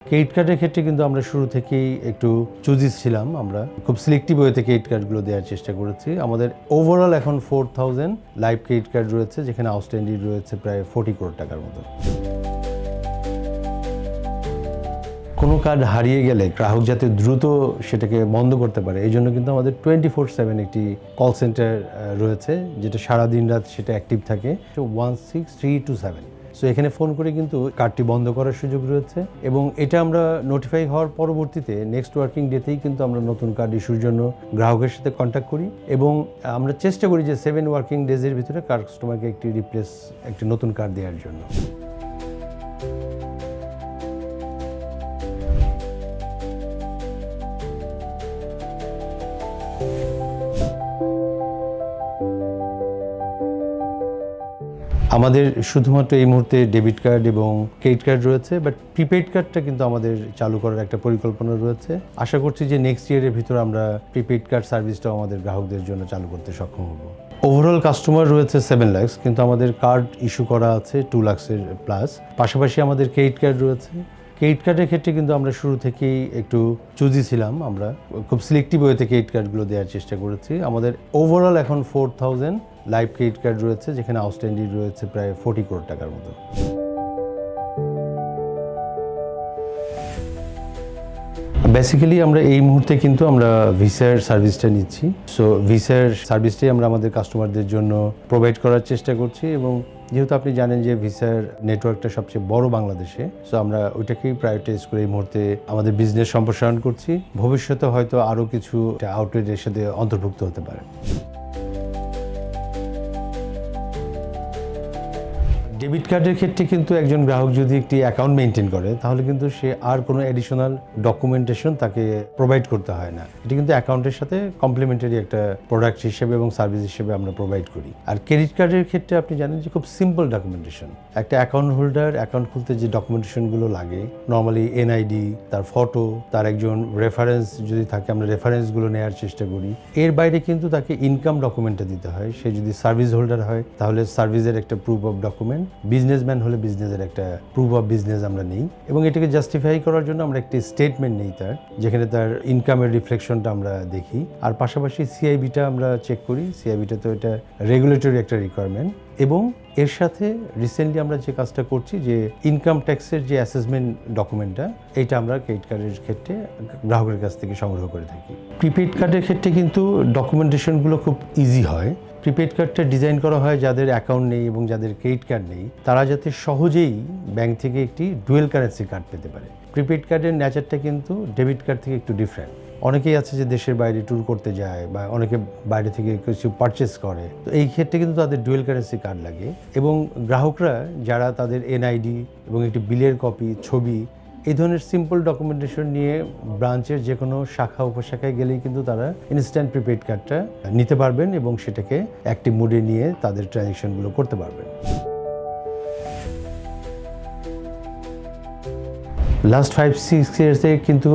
Credit কার্ডের ক্ষেত্রে কিন্তু আমরা শুরু থেকেই একটু চুজি ছিলাম। আমরা খুব সিলেক্টিভ ওয়েতে ক্রেডিট কার্ডগুলো দেওয়ার চেষ্টা করেছি। আমাদের ওভারঅল এখন 4000 লাইভ ক্রেডিট কার্ড রয়েছে, যেখানে আউটস্ট্যান্ডিং রয়েছে প্রায় 40 করোড় টাকার মতো। কোনো কার্ড হারিয়ে গেলে গ্রাহক যাতে দ্রুত সেটাকে বন্ধ করতে পারে, এই জন্য কিন্তু আমাদের 24/7 একটি কল সেন্টার রয়েছে, যেটা সারাদিন রাত সেটা অ্যাক্টিভ থাকে। 16327। সো এখানে ফোন করে কিন্তু কার্ডটি বন্ধ করার সুযোগ রয়েছে, এবং এটা আমরা নোটিফাই হওয়ার পরবর্তীতে নেক্সট ওয়ার্কিং ডেতেই কিন্তু আমরা নতুন কার্ড ইস্যুর জন্য গ্রাহকের সাথে কন্ট্যাক্ট করি, এবং আমরা চেষ্টা করি যে 7 ওয়ার্কিং ডেজের ভিতরে কাস্টমারকে একটি নতুন কার্ড দেওয়ার জন্য। আমাদের শুধুমাত্র এই মুহূর্তে ডেবিট কার্ড এবং ক্রেডিট কার্ড রয়েছে, বাট প্রিপেড কার্ডটা কিন্তু আমাদের চালু করার একটা পরিকল্পনা রয়েছে। আশা করছি যে নেক্সট ইয়ারের ভিতরে আমরা প্রিপেড কার্ড সার্ভিসটাও আমাদের গ্রাহকদের জন্য চালু করতে সক্ষম হব। ওভারঅল কাস্টমার রয়েছে 7 লাখ, কিন্তু আমাদের কার্ড ইস্যু করা আছে 2 লাখের প্লাস। পাশাপাশি আমাদের ক্রেডিট কার্ড রয়েছে। ক্রেডিট কার্ডের ক্ষেত্রে কিন্তু আমরা শুরু থেকেই একটু চুজি ছিলাম। আমরা খুব সিলেক্টিভ ওয়েতে ক্রেডিট কার্ডগুলো দেওয়ার চেষ্টা করেছি। আমাদের ওভারঅল এখন 4000 লাইভ ক্রেডিট কার্ড রয়েছে, যেখানে আউটস্ট্যান্ডিং রয়েছে প্রায় 40 করোড় টাকার মতো। বেসিক্যালি আমরা এই মুহূর্তে কিন্তু আমরা ভিসার সার্ভিসটা নিচ্ছি। সো ভিসার সার্ভিসটাই আমরা আমাদের কাস্টমারদের জন্য প্রোভাইড করার চেষ্টা করছি, এবং যেহেতু আপনি জানেন যে ভিসার নেটওয়ার্কটা সবচেয়ে বড় বাংলাদেশে, সো আমরা ওইটাকেই প্রায়োরিটাইজ করে এই মুহূর্তে আমাদের বিজনেস সম্প্রসারণ করছি। ভবিষ্যতে হয়তো আরও কিছু আউটলেটের সাথে অন্তর্ভুক্ত হতে পারে। ডেবিট কার্ডের ক্ষেত্রে কিন্তু একজন গ্রাহক যদি একটি অ্যাকাউন্ট মেনটেন করে, তাহলে কিন্তু সে আর কোনো অ্যাডিশনাল ডকুমেন্টেশন তাকে প্রোভাইড করতে হয় না। এটি কিন্তু অ্যাকাউন্টের সাথে কমপ্লিমেন্টারি একটা প্রোডাক্ট হিসেবে এবং সার্ভিস হিসেবে আমরা প্রোভাইড করি। আর ক্রেডিট কার্ডের ক্ষেত্রে আপনি জানেন যে খুব সিম্পল ডকুমেন্টেশন। একটা অ্যাকাউন্ট হোল্ডার অ্যাকাউন্ট খুলতে যে ডকুমেন্টেশনগুলো লাগে, নর্মালি এনআইডি, তার ফটো, তার একজন রেফারেন্স যদি থাকে, আমরা রেফারেন্সগুলো নেওয়ার চেষ্টা করি। এর বাইরে কিন্তু তাকে ইনকাম ডকুমেন্টটা দিতে হয়। সে যদি সার্ভিস হোল্ডার হয়, তাহলে সার্ভিসের একটা প্রুফ অফ ডকুমেন্ট, বিজনেসম্যান হলে বিজনেসের একটা প্রুফ অফ বিজনেস আমরা নিই, এবং এটাকে জাস্টিফাই করার জন্য আমরা একটি স্টেটমেন্ট নিই তার, যেখানে তার ইনকামের রিফ্লেকশনটা আমরা দেখি। আর পাশাপাশি সিআইবিটা আমরা চেক করি। সিআইবিটা তো এটা রেগুলেটরি একটা রিকোয়ারমেন্ট, এবং এর সাথে রিসেন্টলি আমরা যে কাজটা করছি, যে ইনকাম ট্যাক্সের যে অ্যাসেসমেন্ট ডকুমেন্টটা, এটা আমরা ক্রেডিট কার্ডের ক্ষেত্রে গ্রাহকের কাছ থেকে সংগ্রহ করে থাকি। প্রিপেড কার্ডের ক্ষেত্রে কিন্তু ডকুমেন্টেশনগুলো খুব ইজি হয়। প্রিপেড কার্ডটা ডিজাইন করা হয় যাদের অ্যাকাউন্ট নেই এবং যাদের ক্রেডিট কার্ড নেই, তারা যাতে সহজেই ব্যাংক থেকে একটি ডুয়েল কারেন্সি কার্ড পেতে পারে। প্রিপেড কার্ডের নেচারটা কিন্তু ডেবিট কার্ড থেকে একটু ডিফারেন্ট। অনেকেই আছে যে দেশের বাইরে ট্যুর করতে যায়, বা অনেকে বাইরে থেকে কিছু পারচেস করে, তো এই ক্ষেত্রে কিন্তু তাদের ডুয়েল কারেন্সি কার্ড লাগে। এবং গ্রাহকরা যারা তাদের এনআইডি এবং একটি বিলের কপি, ছবি, এই ধরনের সিম্পল ডকুমেন্টেশন নিয়ে ব্রাঞ্চের যে কোনো শাখা উপশাখায় গেলেই কিন্তু তারা ইনস্ট্যান্ট প্রিপেড কার্ডটা নিতে পারবেন, এবং সেটাকে অ্যাক্টিভ মোডে নিয়ে তাদের ট্রানজ্যাকশনগুলো করতে পারবেন। লাস্ট 5-6 ইয়ার্সে কিন্তু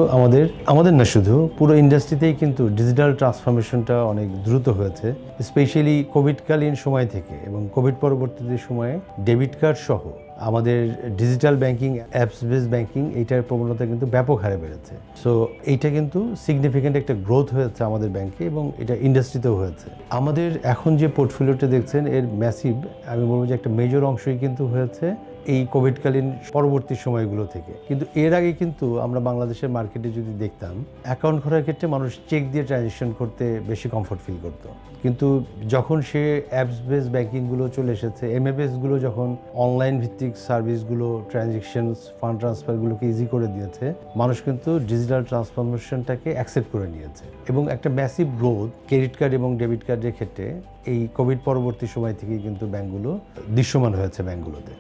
আমাদের না, শুধু পুরো ইন্ডাস্ট্রিতেই কিন্তু ডিজিটাল ট্রান্সফরমেশনটা অনেক দ্রুত হয়েছে। স্পেশালি কোভিডকালীন সময় থেকে এবং কোভিড পরবর্তীতে সময়ে ডেবিট কার্ড সহ আমাদের digital banking, apps based banking, এইটার প্রবণতা কিন্তু ব্যাপক হারে বেড়েছে। সো এইটা কিন্তু সিগনিফিক্যান্ট একটা গ্রোথ হয়েছে আমাদের ব্যাংকে, এবং এটা ইন্ডাস্ট্রিতেও হয়েছে। আমাদের এখন যে পোর্টফোলিওটা দেখছেন, এর ম্যাসিভ, আমি বলবো যে একটা মেজর অংশই কিন্তু হয়েছে এই কোভিডকালীন পরবর্তী সময়গুলো থেকে। কিন্তু এর আগে কিন্তু আমরা বাংলাদেশের মার্কেটে যদি দেখতাম, অ্যাকাউন্ট খোলার ক্ষেত্রে মানুষ চেক দিয়ে ট্রানজ্যাকশন করতে বেশি কমফোর্ট ফিল করতো। কিন্তু যখন সে অ্যাপস বেসড ব্যাংকিংগুলো চলে এসেছে, এমএফএসগুলো যখন অনলাইন ভিত্তিক সার্ভিসগুলো, ট্রানজ্যাকশনস, ফান্ড ট্রান্সফারগুলোকে ইজি করে দিয়েছে, মানুষ কিন্তু ডিজিটাল ট্রান্সফরমেশনটাকে অ্যাকসেপ্ট করে নিয়েছে। এবং একটা ম্যাসিভ গ্রোথ ক্রেডিট কার্ড এবং ডেবিট কার্ডের ক্ষেত্রে এই কোভিড পরবর্তী সময় থেকেই কিন্তু ব্যাংকগুলো দৃশ্যমান হয়েছে ব্যাংকগুলোতে।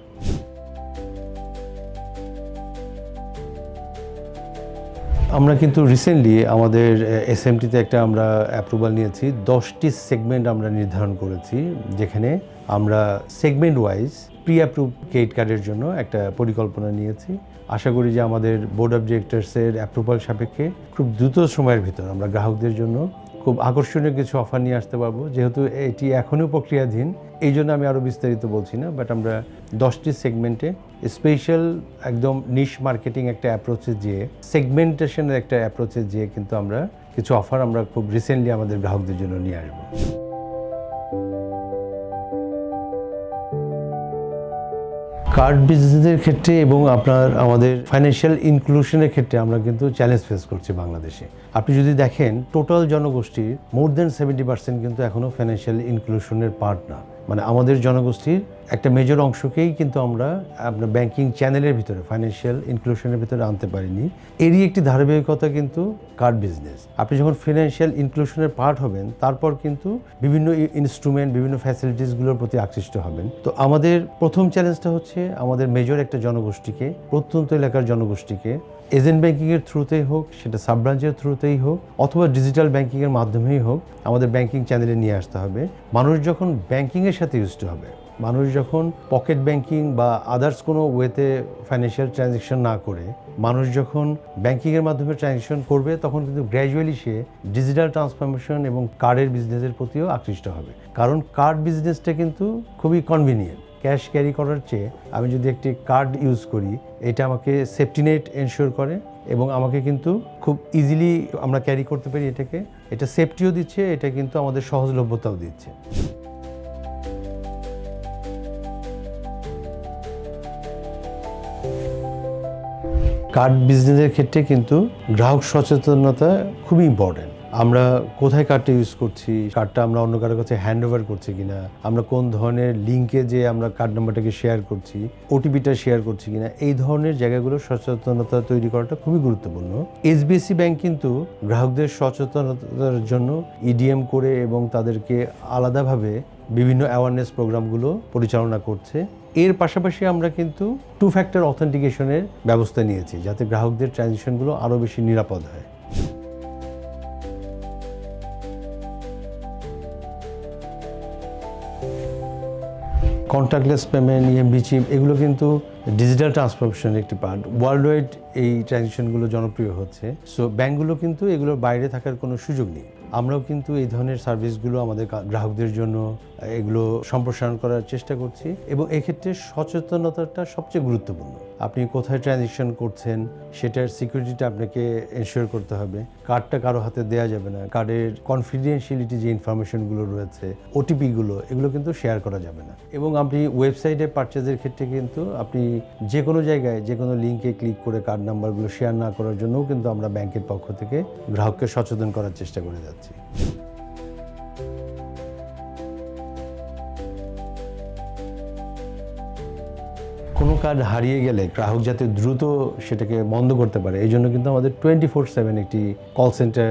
আমরা কিন্তু রিসেন্টলি আমাদের এসএমটিতে একটা আমরা অ্যাপ্রুভাল নিয়েছি। 10টি সেগমেন্ট আমরা নির্ধারণ করেছি, যেখানে আমরা segment wise pre approve credit কার্ডের জন্য একটা পরিকল্পনা নিয়েছি। আশা করি যে আমাদের বোর্ড অফ ডিরেক্টরসের অ্যাপ্রুভাল সাপেক্ষে খুব দ্রুত সময়ের ভিতর আমরা গ্রাহকদের জন্য খুব আকর্ষণীয় কিছু অফার নিয়ে আসতে পারবো। যেহেতু এটি এখনও প্রক্রিয়াধীন, এই জন্য আমি আরও বিস্তারিত বলছি না, বাট আমরা 10টি সেগমেন্টে স্পেশাল একদম নিশ মার্কেটিং একটা অ্যাপ্রোচে যেয়ে, সেগমেন্টেশনের একটা অ্যাপ্রোচে যেয়ে কিন্তু আমরা কিছু অফার আমরা খুব রিসেন্টলি আমাদের গ্রাহকদের জন্য নিয়ে আসবো। কার্ড বিজনেসের ক্ষেত্রে এবং আমাদের ফাইন্যান্সিয়াল ইনক্লুশনের ক্ষেত্রে আমরা কিন্তু চ্যালেঞ্জ ফেস করছি বাংলাদেশে। আপনি যদি দেখেন টোটাল জনগোষ্ঠীর মোর দেন 70% কিন্তু এখনও ফাইন্যান্সিয়াল ইনক্লুশনের পার্ট না। মানে আমাদের জনগোষ্ঠীর একটা মেজর অংশকেই কিন্তু আমরা আপনার ব্যাংকিং চ্যানেলের ভিতরে, ফাইন্যান্সিয়াল ইনক্লুশনের ভিতরে আনতে পারিনি। এরই একটি ধারাবাহিকতা কিন্তু কার্ড বিজনেস। আপনি যখন ফিনান্সিয়াল ইনক্লুশনের পার্ট হবেন, তারপর কিন্তু বিভিন্ন ইনস্ট্রুমেন্ট, বিভিন্ন ফ্যাসিলিটিসগুলোর প্রতি আকৃষ্ট হবেন। তো আমাদের প্রথম চ্যালেঞ্জটা হচ্ছে আমাদের মেজর একটা জনগোষ্ঠীকে, প্রত্যন্ত এলাকার জনগোষ্ঠীকে এজেন্ট ব্যাংকিংয়ের থ্রুতেই হোক, সেটা সাব ব্রাঞ্চের থ্রুতেই হোক, অথবা ডিজিটাল ব্যাংকিংয়ের মাধ্যমেই হোক, আমাদের ব্যাংকিং চ্যানেলে নিয়ে আসতে হবে। মানুষ যখন ব্যাংকিংয়ের সাথে ইউজড হবে, মানুষ যখন পকেট ব্যাংকিং বা আদার্স কোনো ওয়েতে ফাইন্যান্সিয়াল ট্রানজ্যাকশন না করে মানুষ যখন ব্যাংকিংয়ের মাধ্যমে ট্রানজ্যাকশন করবে, তখন কিন্তু গ্র্যাজুয়ালি সে ডিজিটাল ট্রান্সফরমেশন এবং কার্ডের বিজনেসের প্রতিও আকৃষ্ট হবে। কারণ কার্ড বিজনেসটা কিন্তু খুবই কনভিনিয়েন্ট। ক্যাশ ক্যারি করার চেয়ে আমি যদি একটি কার্ড ইউজ করি, এটা আমাকে সেফটি নেট এনশিওর করে এবং আমাকে কিন্তু খুব ইজিলি আমরা ক্যারি করতে পারি এটাকে। এটা সেফটিও দিচ্ছে, এটা কিন্তু আমাদের সহজলভ্যতাও দিচ্ছে। কার্ড বিজনেসের ক্ষেত্রে কিন্তু গ্রাহক সচেতনতা খুবই ইম্পর্ট্যান্ট। আমরা কোথায় কার্ডটা ইউজ করছি, কার্ডটা আমরা অন্য কারোর কাছে হ্যান্ড ওভার করছি কিনা, আমরা কোন ধরনের লিঙ্কে যে আমরা কার্ড নাম্বারটাকে শেয়ার করছি, ওটিপিটা শেয়ার করছি কিনা, এই ধরনের জায়গাগুলো সচেতনতা তৈরি করাটা খুবই গুরুত্বপূর্ণ। এইচবিএসসি ব্যাংক কিন্তু গ্রাহকদের সচেতনতার জন্য ইডিএম করে এবং তাদেরকে আলাদাভাবে বিভিন্ন অ্যাওয়ারনেস প্রোগ্রামগুলো পরিচালনা করছে। এর পাশাপাশি আমরা কিন্তু 2 ফ্যাক্টর অথেন্টিকেশনের ব্যবস্থা নিয়েছি, যাতে গ্রাহকদের ট্রানজ্যাকশনগুলো আরও বেশি নিরাপদ হয়। কন্ট্যাক্টলেস পেমেন্ট, ইএমভি চিপ, এগুলো কিন্তু ডিজিটাল ট্রান্সফরমেশনের একটি পার্ট। ওয়ার্ল্ড ওয়াইড এই ট্রানজ্যাকশনগুলো জনপ্রিয় হচ্ছে। সো ব্যাংকগুলো কিন্তু এগুলোর বাইরে থাকার কোনো সুযোগ নেই। আমরাও কিন্তু এই ধরনের সার্ভিসগুলো আমাদের গ্রাহকদের জন্য এগুলো সম্প্রসারণ করার চেষ্টা করছি এবং এক্ষেত্রে সচেতনতাটা সবচেয়ে গুরুত্বপূর্ণ। আপনি কোথায় ট্রানজ্যাকশন করছেন সেটার সিকিউরিটিটা আপনাকে এনশিওর করতে হবে। কার্ডটা কারো হাতে দেওয়া যাবে না, কার্ডের কনফিডেন্সিয়ালিটি যে ইনফরমেশনগুলো রয়েছে, ওটিপিগুলো, এগুলো কিন্তু শেয়ার করা যাবে না। এবং আপনি ওয়েবসাইটে পারচেজের ক্ষেত্রে কিন্তু আপনি যে কোনো জায়গায় যে কোনো লিঙ্কে ক্লিক করে কার্ড নাম্বারগুলো শেয়ার না করার জন্যও কিন্তু আমরা ব্যাংকের পক্ষ থেকে গ্রাহককে সচেতন করার চেষ্টা করে যাচ্ছি। কোনো কার্ড হারিয়ে গেলে গ্রাহক যাতে দ্রুত সেটাকে বন্ধ করতে পারে, এই জন্য কিন্তু আমাদের 24/7 একটি কল সেন্টার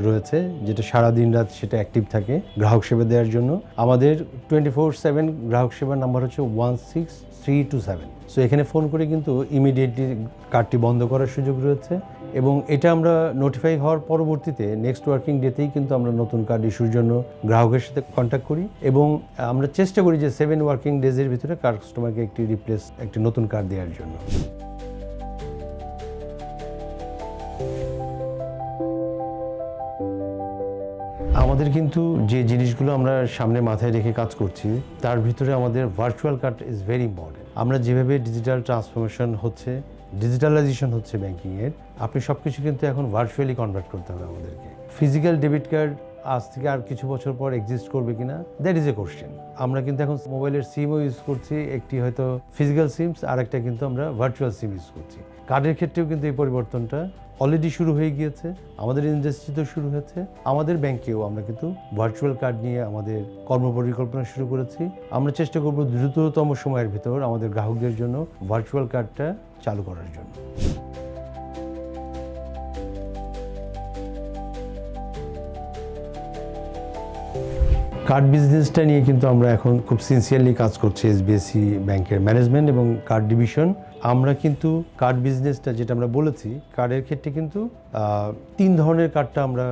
রয়েছে, যেটা সারাদিন রাত সেটা অ্যাক্টিভ থাকে গ্রাহক সেবা দেওয়ার জন্য। আমাদের 24/7 গ্রাহক সেবার নাম্বার হচ্ছে 16327। সো এখানে ফোন করে কিন্তু ইমিডিয়েটলি কার্ডটি বন্ধ করার সুযোগ রয়েছে এবং এটা আমরা নোটিফাই হওয়ার পরবর্তীতে নেক্সট ওয়ার্কিং ডেতেই কিন্তু আমরা নতুন কার্ড ইস্যুর জন্য গ্রাহকের সাথে কন্ট্যাক্ট করি এবং আমরা চেষ্টা করি যে 7 ওয়ার্কিং ডেজের ভিতরে কাস্টমারকে একটি নতুন কার্ড দেওয়ার জন্য। আমাদের কিন্তু যে জিনিসগুলো আমরা সামনে মাথায় রেখে কাজ করছি, তার ভিতরে আমাদের virtual card is very important. আমরা যেভাবে ডিজিটাল ট্রান্সফরমেশন হচ্ছে, ডিজিটালাইজেশন হচ্ছে ব্যাংকিংয়ের, আপনি সব কিছু কিন্তু এখন ভার্চুয়ালি কনভার্ট করতে হবে আমাদেরকে। ফিজিক্যাল ডেবিট কার্ড আজ থেকে আর কিছু বছর পর এক্সিস্ট করবে কিনা, দ্যাট ইজ এ কোশ্চেন। আমরা কিন্তু এখন মোবাইলের সিমও ইউজ করছি, একটি হয়তো ফিজিক্যাল সিমস, আর একটা কিন্তু আমরা ভার্চুয়াল সিম ইউজ করছি। কার্ডের ক্ষেত্রেও কিন্তু এই পরিবর্তনটা অলরেডি শুরু হয়ে গিয়েছে, আমাদের ইন্ডাস্ট্রিতেও শুরু হয়েছে, আমাদের ব্যাংকেও আমরা কিন্তু ভার্চুয়াল কার্ড নিয়ে আমাদের কর্মপরিকল্পনা শুরু করেছি। আমরা চেষ্টা করব দ্রুততম সময়ের ভিতর আমাদের গ্রাহকদের জন্য ভার্চুয়াল কার্ডটা চালু করার জন্য। কার্ড বিজনেসটা নিয়ে কিন্তু আমরা এখন খুব সিনসিয়ারলি কাজ করছি এইচবিএসসি ব্যাংকের ম্যানেজমেন্ট এবং কার্ড ডিভিশন। আমরা কিন্তু কার্ড বিজনেসটা যেটা আমরা বলেছি, কার্ডের ক্ষেত্রে কিন্তু 3 ধরনের কার্ডটা আমরা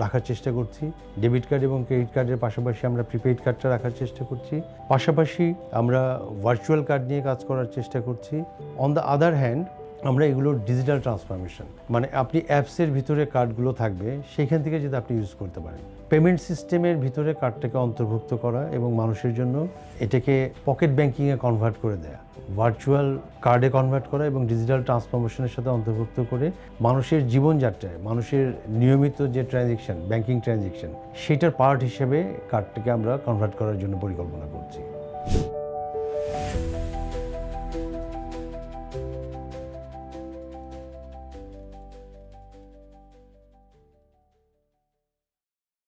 রাখার চেষ্টা করছি। ডেবিট কার্ড এবং ক্রেডিট কার্ডের পাশাপাশি আমরা প্রিপেইড কার্ডটা রাখার চেষ্টা করছি, পাশাপাশি আমরা ভার্চুয়াল কার্ড নিয়ে কাজ করার চেষ্টা করছি। অন দ্য আদার হ্যান্ড আমরা এগুলোর ডিজিটাল ট্রান্সফরমেশন, মানে আপনি অ্যাপসের ভিতরে কার্ডগুলো থাকবে, সেখান থেকে যদি আপনি ইউজ করতে পারেন। পেমেন্ট সিস্টেমের ভিতরে কার্ডটাকে অন্তর্ভুক্ত করা এবং মানুষের জন্য এটাকে পকেট ব্যাংকিংয়ে কনভার্ট করে দেয়া, ভার্চুয়াল কার্ডে কনভার্ট করা এবং ডিজিটাল ট্রান্সফরমেশনের সাথে অন্তর্ভুক্ত করে মানুষের জীবনযাত্রায়, মানুষের নিয়মিত যে ট্রানজ্যাকশন, ব্যাংকিং ট্রানজ্যাকশন, সেটার পার্ট হিসেবে কার্ডটাকে আমরা কনভার্ট করার জন্য পরিকল্পনা করছি।